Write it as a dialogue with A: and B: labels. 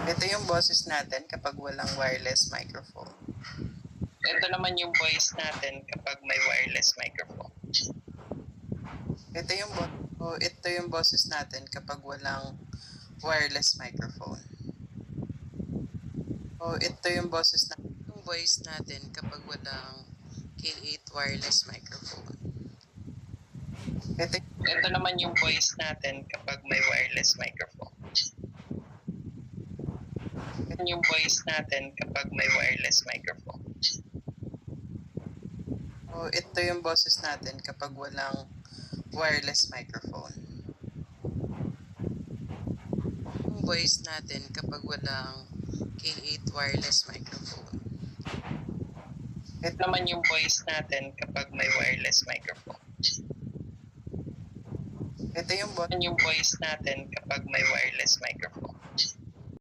A: Ito yung boses natin kapag walang wireless microphone. Ito naman yung voice natin kapag may wireless microphone. Ito yung boses natin kapag walang wireless microphone. Ito yung boses natin, yung voice natin kapag walang K8 wireless microphone. Ito naman yung voice natin kapag may wireless microphone. Ito yung voice natin kapag may wireless microphone. Ito yung boses natin kapag walang wireless microphone. Yung voice natin kapag walang K8 wireless microphone. Ito naman yung voice natin kapag may wireless microphone. Ito yung voice natin kapag may wireless microphone.